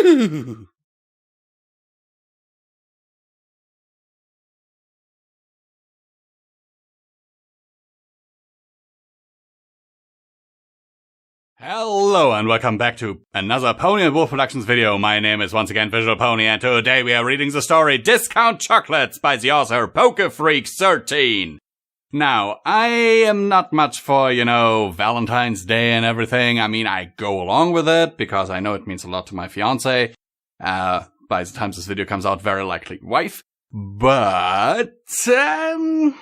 Hello and welcome back to another Pony and Wolf Productions video. My name is once again Visual Pony, and today we are reading the story Discount Chocolates by the author pokefreak13. Now, I am not much for, Valentine's Day and everything. I mean, I go along with it because I know it means a lot to my fiancé. By the time this video comes out, very likely wife. But, I'm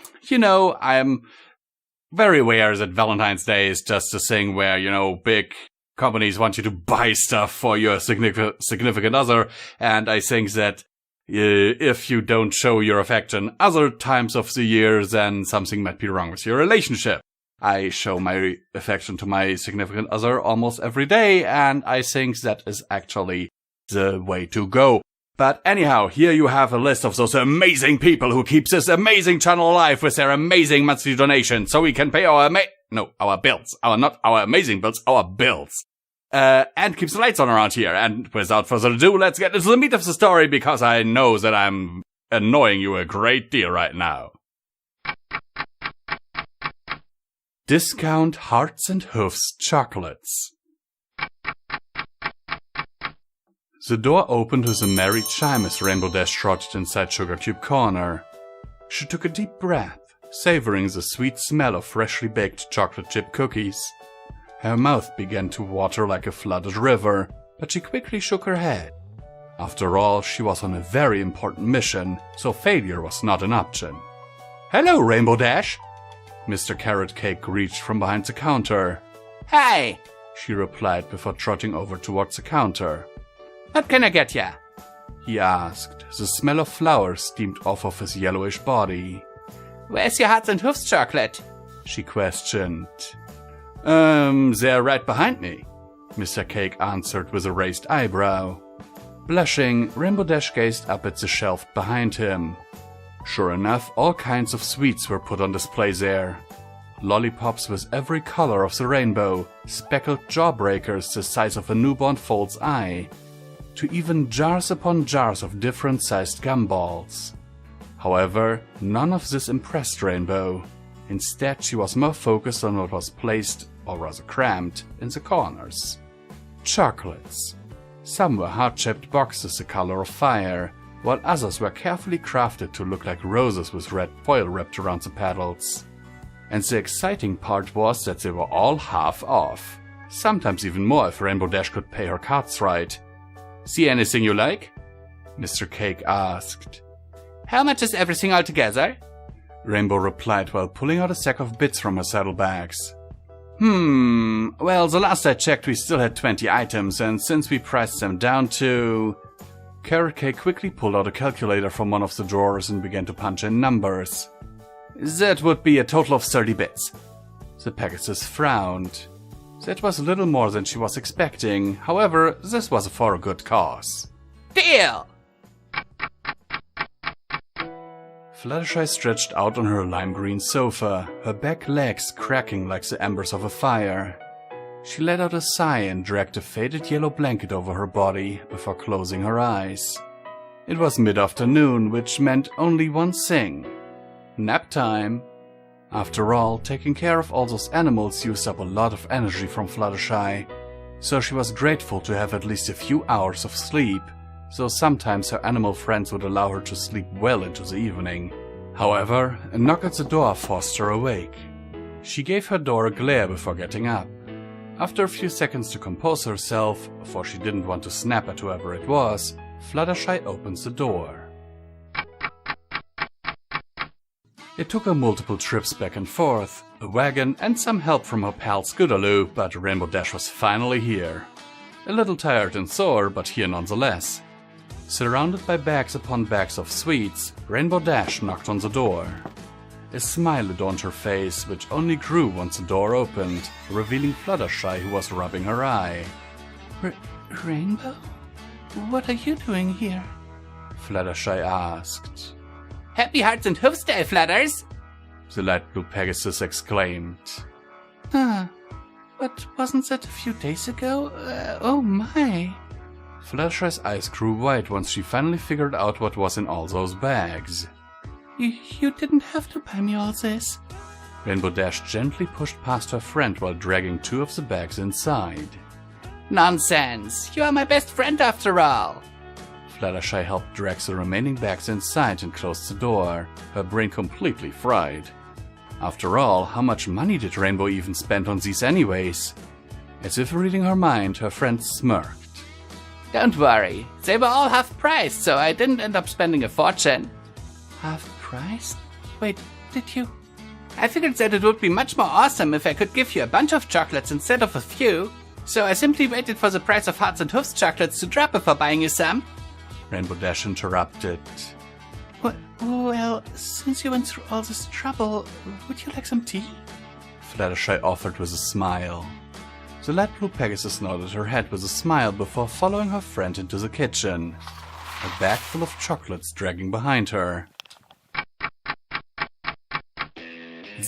very aware that Valentine's Day is just a thing where, big companies want you to buy stuff for your significant other, and I think that if you don't show your affection other times of the year, then something might be wrong with your relationship. I show my affection to my significant other almost every day, and I think that is actually the way to go. But anyhow, here you have a list of those amazing people who keep this amazing channel alive with their amazing monthly donations, so we can pay our bills. Not our amazing bills, our bills. And keeps the lights on around here. And without further ado, let's get into the meat of the story, because I know that I'm annoying you a great deal right now. Discount Hearts and Hoofs Chocolates. The door opened with a merry chime as Rainbow Dash trotted inside Sugar Cube Corner. She took a deep breath, savoring the sweet smell of freshly baked chocolate chip cookies. Her mouth began to water like a flooded river, but she quickly shook her head. After all, she was on a very important mission, so failure was not an option. "Hello, Rainbow Dash!" Mr. Carrot Cake reached from behind the counter. "Hi," she replied before trotting over towards the counter. "What can I get ya?" he asked. The smell of flowers steamed off of his yellowish body. "Where's your Hearts and Hoofs chocolate?" she questioned. They're right behind me," Mr. Cake answered with a raised eyebrow. Blushing, Rainbow Dash gazed up at the shelf behind him. Sure enough, all kinds of sweets were put on display there. Lollipops with every color of the rainbow, speckled jawbreakers the size of a newborn foal's eye, to even jars upon jars of different-sized gumballs. However, none of this impressed Rainbow. Instead, she was more focused on what was placed, or rather crammed, in the corners. Chocolates. Some were heart-shaped boxes the color of fire, while others were carefully crafted to look like roses with red foil wrapped around the petals. And the exciting part was that they were all half off. Sometimes even more if Rainbow Dash could pay her cards right. "See anything you like?" Mr. Cake asked. "How much is everything altogether?" Rainbow replied while pulling out a sack of bits from her saddlebags. Well, the last I checked we still had 20 items, and since we priced them down to... Carrot Cake quickly pulled out a calculator from one of the drawers and began to punch in numbers. "That would be a total of 30 bits. The Pegasus frowned. That was a little more than she was expecting. However, this was for a good cause. "Deal!" Fluttershy stretched out on her lime-green sofa, her back legs cracking like the embers of a fire. She let out a sigh and dragged a faded yellow blanket over her body before closing her eyes. It was mid-afternoon, which meant only one thing: nap time. After all, taking care of all those animals used up a lot of energy from Fluttershy, so she was grateful to have at least a few hours of sleep, though sometimes her animal friends would allow her to sleep well into the evening. However, a knock at the door forced her awake. She gave her door a glare before getting up. After a few seconds to compose herself, for she didn't want to snap at whoever it was, Fluttershy opens the door. It took her multiple trips back and forth, a wagon, and some help from her pal Scootaloo, but Rainbow Dash was finally here. A little tired and sore, but here nonetheless. Surrounded by bags upon bags of sweets, Rainbow Dash knocked on the door. A smile adorned her face, which only grew once the door opened, revealing Fluttershy, who was rubbing her eye. Rainbow? What are you doing here?" Fluttershy asked. "Happy Hearts and Hoofs Day, Flutters!" the light blue Pegasus exclaimed. But wasn't that a few days ago? Oh my. Fluttershy's eyes grew wide once she finally figured out what was in all those bags. You didn't have to buy me all this. Rainbow Dash gently pushed past her friend while dragging 2 of the bags inside. Nonsense! You are my best friend after all! Fluttershy helped drag the remaining bags inside and closed the door, her brain completely fried. After all, how much money did Rainbow even spend on these anyways? As if reading her mind, her friend smirked. Don't worry, they were all half-priced, so I didn't end up spending a fortune. Half-priced? Wait, did you? I figured that it would be much more awesome if I could give you a bunch of chocolates instead of a few, so I simply waited for the price of Hearts and Hoofs chocolates to drop before buying you some. Rainbow Dash interrupted. Well, since you went through all this trouble, would you like some tea? Fluttershy offered with a smile. The light blue Pegasus nodded her head with a smile before following her friend into the kitchen, a bag full of chocolates dragging behind her.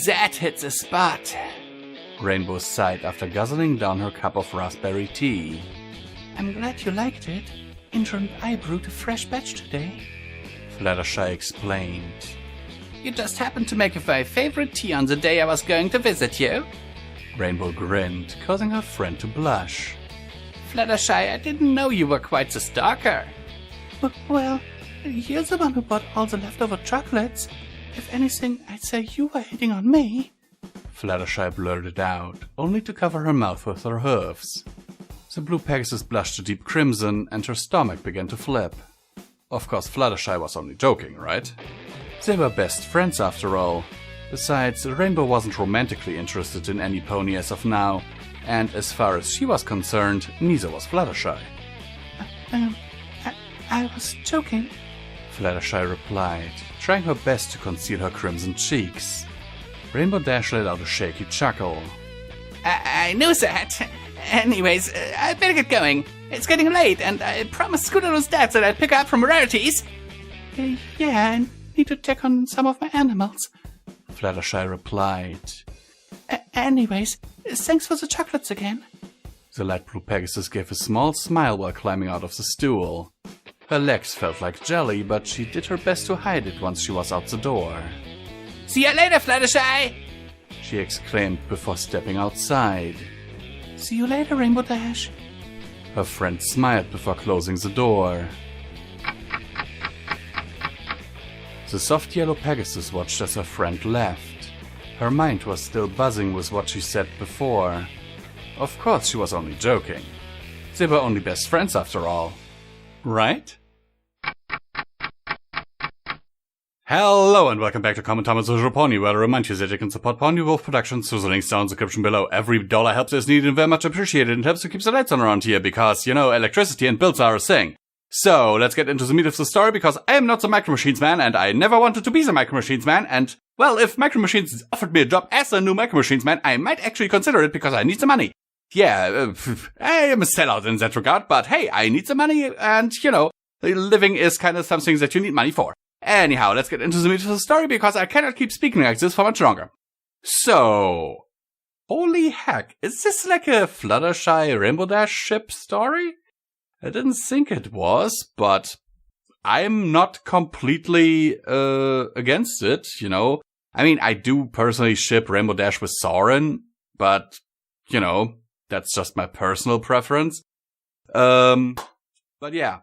That hit the spot! Rainbow sighed after guzzling down her cup of raspberry tea. I'm glad you liked it. Intro and I brewed a fresh batch today. Fluttershy explained. You just happened to make my favorite tea on the day I was going to visit you. Rainbow grinned, causing her friend to blush. Fluttershy, I didn't know you were quite the stalker. Well, you're the one who bought all the leftover chocolates. If anything, I'd say you were hitting on me. Fluttershy blurted out, only to cover her mouth with her hooves. The blue Pegasus blushed a deep crimson, and her stomach began to flip. Of course, Fluttershy was only joking, right? They were best friends after all. Besides, Rainbow wasn't romantically interested in any pony as of now, and as far as she was concerned, neither was Fluttershy. I was joking, Fluttershy replied, trying her best to conceal her crimson cheeks. Rainbow Dash let out a shaky chuckle. I knew that. Anyways, I better get going. It's getting late, and I promised Scooter was dead that I'd pick her up from rarities. Yeah, I need to check on some of my animals, Fluttershy replied. Anyways, thanks for the chocolates again. The light blue Pegasus gave a small smile while climbing out of the stool. Her legs felt like jelly, but she did her best to hide it once she was out the door. See you later, Fluttershy! She exclaimed before stepping outside. See you later, Rainbow Dash. Her friend smiled before closing the door. The soft yellow Pegasus watched as her friend left. Her mind was still buzzing with what she said before. Of course she was only joking. They were only best friends after all. Right? Hello and welcome back to Comment Time on Social Pony, where I remind you that you can support BluePawWolf Productions through the links down in the description below. Every dollar helps as needed and very much appreciated and helps to keep the lights on around here because, you know, electricity and bills are a thing. So, let's get into the meat of the story because I am not the Micro Machines man and I never wanted to be the Micro Machines man and, well, if Micro Machines offered me a job as a new Micro Machines man, I might actually consider it because I need the money. Yeah, I am a sellout in that regard, but hey, I need the money and, you know, living is kind of something that you need money for. Anyhow, let's get into the meat of the story because I cannot keep speaking like this for much longer. So, holy heck, is this like a Fluttershy Rainbow Dash ship story? I didn't think it was, but I'm not completely against it, you know. I mean, I do personally ship Rainbow Dash with Soren, but, you know, that's just my personal preference. But yeah,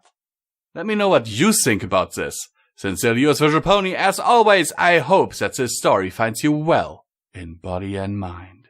let me know what you think about this. Sincerely yours, Visual Pony. As always, I hope that this story finds you well in body and mind.